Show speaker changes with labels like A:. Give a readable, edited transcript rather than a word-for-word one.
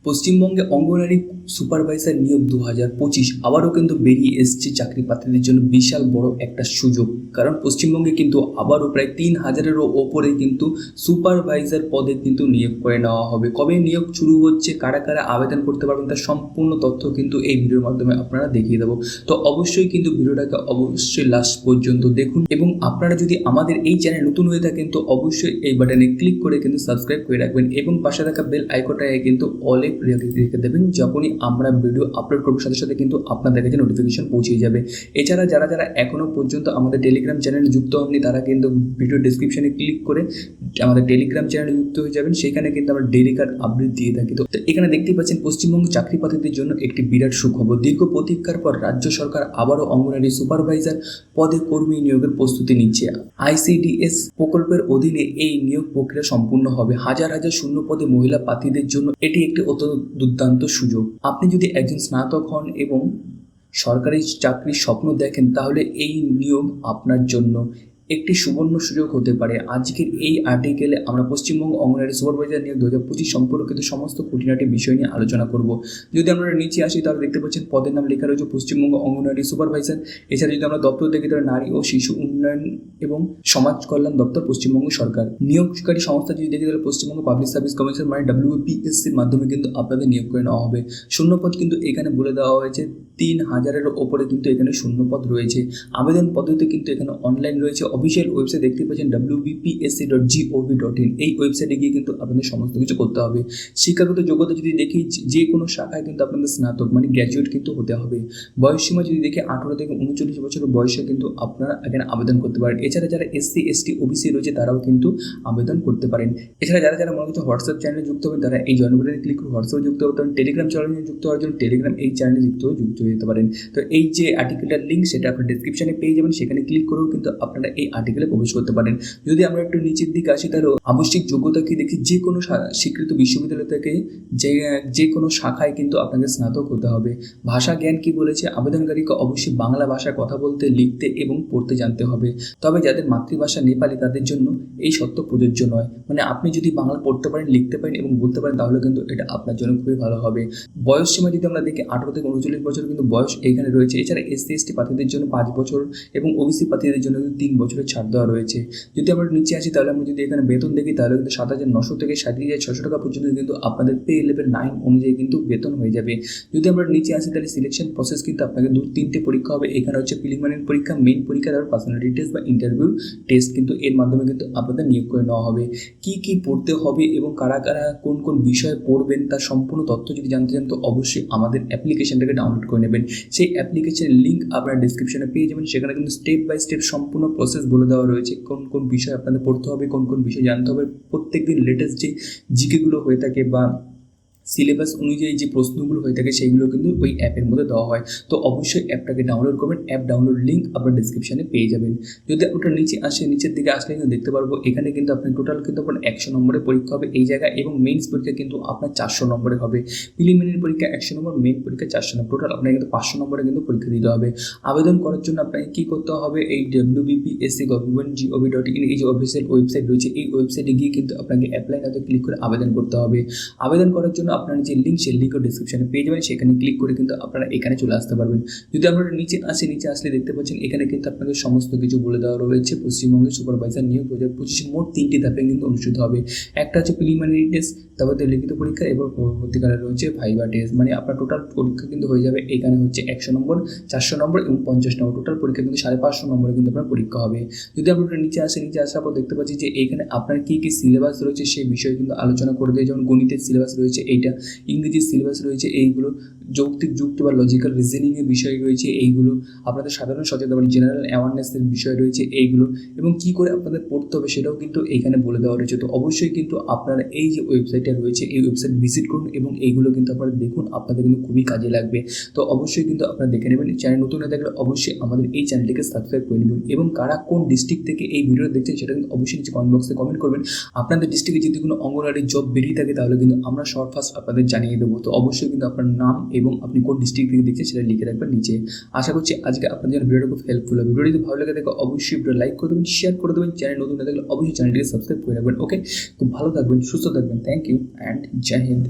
A: পশ্চিমবঙ্গে অঙ্গনারী সুপারভাইজার নিয়োগ 2025 আবারও কিন্তু বেরিয়ে এসছে চাকরি প্রার্থীদের জন্য বিশাল বড় একটা সুযোগ। কারণ পশ্চিমবঙ্গে কিন্তু আবারও প্রায় 3000-এরও ওপরে কিন্তু সুপারভাইজার পদে কিন্তু নিয়োগ করে নেওয়া হবে। কবে নিয়োগ শুরু হচ্ছে, কারা কারা আবেদন করতে পারবেন, তার সম্পূর্ণ তথ্য কিন্তু এই ভিডিওর মাধ্যমে আপনারা দেখিয়ে দেবো। তো অবশ্যই কিন্তু ভিডিওটাকে অবশ্যই লাস্ট পর্যন্ত দেখুন, এবং আপনারা যদি আমাদের এই চ্যানেল নতুন হয়ে থাকেন তো অবশ্যই এই বাটনে ক্লিক করে কিন্তু সাবস্ক্রাইব করে রাখবেন, এবং পাশে থাকা বেল আইকনটায় কিন্তু অলে রেখে দেবেন। যখনই আমরা ভিডিও আপলোড করবো সাথে সাথে কিন্তু আপনাদের কাছে নোটিফিকেশন পৌঁছে যাবে। এছাড়া যারা যারা এখনও পর্যন্ত আমাদের টেলিগ্রাম চ্যানেলে যুক্ত হননি তারা কিন্তু ভিডিও ডিসক্রিপশনে ক্লিক করে আমাদের টেলিগ্রাম চ্যানেলে যুক্ত হয়ে যাবেন। সেখানে কিন্তু আমরা ডেইলি কার্ড আপডেট দিয়ে থাকি। তো এখানে দেখতেই পাচ্ছেন পশ্চিমবঙ্গ চাকরি প্রার্থীদের জন্য একটি বিরাট সুখবর। দীর্ঘ প্রতীক্ষার পর রাজ্য সরকার আবারও অঙ্গনারী সুপারভাইজার পদে কর্মী নিয়োগের প্রস্তুতি নিচ্ছে। আইসিডিএস প্রকল্পের অধীনে এই নিয়োগ প্রক্রিয়া সম্পূর্ণ হবে। হাজার হাজার শূন্য পদে মহিলা প্রার্থীদের জন্য এটি একটি অত্যন্ত দুর্দান্ত সুযোগ। আপনি যদি একজন স্নাতক হন এবং সরকারি চাকরির স্বপ্ন দেখেন তাহলে এই নিয়োগ আপনার জন্য একটি সুবর্ণ সুযোগ হতে পারে। আজকের এই আর্টিকেলে আমরা পশ্চিমবঙ্গ অঙ্গনারী সুপারভাইজার নিয়োগ 2025 সম্পর্কিত সমস্ত খুঁটিনাটি বিষয় নিয়ে আলোচনা করব। যদি আমরা নিচে আসি তাহলে দেখতে পাচ্ছেন পদের নাম লেখা রয়েছে পশ্চিমবঙ্গ অঙ্গনারী সুপারভাইজার। এছাড়া যদি আমরা দপ্তর দেখি তাহলে নারী ও শিশু উন্নয়ন এবং সমাজ কল্যাণ দপ্তর, পশ্চিমবঙ্গ সরকার। নিয়োগকারী সংস্থা যদি দেখি তাহলে পশ্চিমবঙ্গ পাবলিক সার্ভিস কমিশন মানে WPSCর মাধ্যমে কিন্তু আপনাদের নিয়োগ করে নেওয়া হবে। শূন্যপদ কিন্তু এখানে বলে দেওয়া হয়েছে 3000-এরও ওপরে কিন্তু এখানে শূন্যপদ রয়েছে। আবেদন পদ্ধতি কিন্তু এখানে অনলাইন রয়েছে। অফিসিয়াল ওয়েবসাইট দেখতে পাচ্ছেন wbpsc.gov.in। এই ওয়েবসাইটে গিয়ে কিন্তু আপনাদের সমস্ত কিছু করতে হবে। শিক্ষাগত যোগ্যতা যদি দেখি যে কোনো শাখায় কিন্তু আপনাদের স্নাতক মানে গ্র্যাজুয়েট কিন্তু হতে হবে। বয়সসীমা যদি দেখি 18 থেকে 39 বছরের বয়সে কিন্তু আপনারা এখানে আবেদন করতে পারেন। এছাড়া যারা SC ST OBC রয়েছে তারাও কিন্তু আবেদন করতে পারেন। এছাড়া যারা যারা মনে করছে হোয়াটসঅ্যাপ চ্যানেলে যুক্ত হবেন তারা এই জয়েন বাটনে ক্লিক করে হোয়াটসঅ্যাপে যুক্ত হতে পারেন। টেলিগ্রাম চ্যানেলে যুক্ত হওয়ার জন্য টেলিগ্রাম এই চ্যানেলে যুক্ত হয়ে যেতে পারেন। তো এই যে আর্টিকেলটার লিঙ্ক সেটা আপনার ডিসক্রিপশনে পেয়ে যাবেন, সেখানে ক্লিক করেও কিন্তু আপনারা এই আর্টিকেলে প্রবেশ করতে পারেন। যদি আমরা একটু নিচের দিকে আসি তাহলে আবশ্যিক যোগ্যতা কি দেখি, যে কোনো স্বীকৃত বিশ্ববিদ্যালয় থেকে যে কোনো শাখায় কিন্তু আপনাকে স্নাতক হতে হবে। ভাষা জ্ঞান কি বলেছে, আবেদনকারীকে অবশ্যই বাংলা ভাষায় কথা বলতে, লিখতে এবং পড়তে জানতে হবে। তবে যাদের মাতৃভাষা নেপালি তাদের জন্য এই শর্ত প্রযোজ্য নয়। মানে আপনি যদি বাংলা পড়তে পারেন, লিখতে পারেন এবং বলতে পারেন তাহলে কিন্তু এটা আপনার জন্য খুবই ভালো হবে। বয়স সীমা যদি আমরা দেখি 18 থেকে 39 বছর কিন্তু বয়স এইখানে রয়েছে। এছাড়া SC ST প্রার্থীদের জন্য 5 বছর এবং OBC প্রার্থীদের জন্য 3 বছরের ছাড় দেওয়া রয়েছে। যদি আমরা নিচে আসি তাহলে আমরা যদি এখানে বেতন দেখি তাহলে কিন্তু 7900 থেকে 60,600 টাকা পর্যন্ত কিন্তু আপনাদের পে লেভেল 9 অনুযায়ী কিন্তু বেতন হয়ে যাবে। যদি আমরা নিচে আসি তাহলে সিলেকশন প্রসেস কিন্তু আপনাকে 2-3টে পরীক্ষা হবে। এখানে হচ্ছে প্রিলিমিনারি পরীক্ষা, মেইন পরীক্ষা, তারপর পার্সোনালিটি টেস্ট বা ইন্টারভিউ টেস্ট কিন্তু এর মাধ্যমে কিন্তু আপনাদের নিয়োগ করে নেওয়া হবে। কি কি পড়তে হবে এবং কারা কারা কোন কোন বিষয়ে পড়বেন তার সম্পূর্ণ তথ্য যদি জানতে চান তো অবশ্যই আমাদের অ্যাপ্লিকেশনটাকে ডাউনলোড করে নেবেন। সেই অ্যাপ্লিকেশনের লিঙ্ক আপনারা ডিসক্রিপশনে পেয়ে যাবেন। সেখানে কিন্তু স্টেপ বাই স্টেপ সম্পূর্ণ প্রসেস বলে দেওয়া রয়েছে, কোন কোন বিষয় আপনাদের পড়তে হবে, কোন কোন বিষয় জানতে হবে। প্রত্যেকদিন লেটেস্ট যে জিকেগুলো হয়ে থাকে বা সিলেবাস অনুযায়ী যে প্রশ্নগুলো হয়ে থাকে সেইগুলো কিন্তু ওই অ্যাপের মধ্যে দেওয়া হয়। তো অবশ্যই অ্যাপটাকে ডাউনলোড করবেন। অ্যাপ ডাউনলোড লিঙ্ক আপনার ডিসক্রিপশনে পেয়ে যাবেন। যদি ওটা নিচে আসে, নিচের দিকে আসলে কিন্তু দেখতে পারবো এখানে কিন্তু আপনার টোটাল কিন্তু আপনার 100 নম্বরের পরীক্ষা হবে এই জায়গায়, এবং মেইনস পরীক্ষা কিন্তু আপনার 400 নম্বরের হবে। প্রিলিমিনারি পরীক্ষা 100 নম্বর, মেইন পরীক্ষা 400 নম্বর, টোটাল আপনাকে কিন্তু 500 নম্বরে কিন্তু পরীক্ষা দিতে হবে। আবেদন করার জন্য আপনাকে কী করতে হবে, এই wbpsc.gov.in এই যে অফিসিয়াল ওয়েবসাইট রয়েছে এই ওয়েবসাইটে গিয়ে কিন্তু আপনাকে অ্যাপ্লাই নাতে ক্লিক করে আবেদন করতে হবে। আবেদন করার জন্য আপনার যে লিঙ্ক সেই লিঙ্কও ডিসক্রিপশনে পেয়ে যাবেন, সেখানে ক্লিক করে কিন্তু আপনারা এখানে চলে আসতে পারবেন। যদি আপনারা নিচে আসলে দেখতে পাচ্ছেন এখানে কিন্তু আপনাকে সমস্ত কিছু বলে দেওয়া রয়েছে। পশ্চিমবঙ্গের সুপারভাইজার নিয়োগ 2025 মোট 3টি ধাপে কিন্তু অনুষ্ঠিত হবে। একটা হচ্ছে প্রিলিমিনারি টেস্ট, তারপরে লিখিত পরীক্ষা এবং পরবর্তীকালে রয়েছে ভাইভা টেস্ট। মানে আপনার টোটাল পরীক্ষা কিন্তু হয়ে যাবে এখানে হচ্ছে 100 নম্বর, 400 নম্বর এবং 50 নম্বর, টোটাল পরীক্ষা কিন্তু 550 নম্বরে কিন্তু আপনার পরীক্ষা হবে। যদি আপনারা নিচে আসার পর দেখতে পাচ্ছি যে এইখানে আপনার কী কী সিলেবাস রয়েছে সেই বিষয়ে কিন্তু আলোচনা করে দেয়। যেমন গণিতের সিলেবাস রয়েছে এইটা, ইংরেজির সিলেবাস রয়েছে এইগুলো, যৌক্তিক যুক্তি বা লজিক্যাল রিজনিংয়ের বিষয় রয়েছে এইগুলো, আপনাদের সাধারণ সচেতন জেনারেল অ্যাওয়ারনেসের বিষয় রয়েছে এইগুলো, এবং কী করে আপনাদের পড়তে হবে সেটাও কিন্তু এইখানে বলে দেওয়া রয়েছে। তো অবশ্যই কিন্তু আপনারা এই যে ওয়েবসাইটটা রয়েছে এই ওয়েবসাইট ভিজিট করুন এবং এইগুলো কিন্তু আপনারা দেখুন, আপনাদের কিন্তু খুবই কাজে লাগবে। তো অবশ্যই কিন্তু আপনারা দেখে নেবেন। চ্যানেল নতুন হয়ে থাকলে অবশ্যই আমাদের এই চ্যানেলটিকে সাবস্ক্রাইব করে নেবেন, এবং কারা কোন ডিস্ট্রিক্ট থেকে এই ভিডিওটা দেখছেন সেটা কিন্তু অবশ্যই নিচে কমেন্ট বক্সে কমেন্ট করবেন। আপনাদের ডিস্ট্রিক্টে যদি কোনো অঙ্গনওয়াড়ি জব বেরিয়ে থাকে তাহলে কিন্তু আমরা সবার ফার্স্ট আপনাদের জানিয়ে দেবো। তো অবশ্যই কিন্তু আপনার নাম এবং আপনি কোন ডিস্ট্রিক্ট থেকে দেখছেন সেটা লিখে রাখবেন নিচে। আশা করছি আজকে আপনাদের জন্য ভিডিওটা খুব হেল্পফুল হবে। ভিডিও যদি ভালো লাগে থাকে অবশ্যই ভিডিও লাইক করে দেবেন, শেয়ার করে দেবেন। চ্যানেল নতুন হয়ে থাকলে অবশ্যই চ্যানেলটিকে সাবস্ক্রাইব করে রাখবেন। ওকে, খুব ভালো থাকবেন, সুস্থ থাকবেন। Thank you and Jai Hind.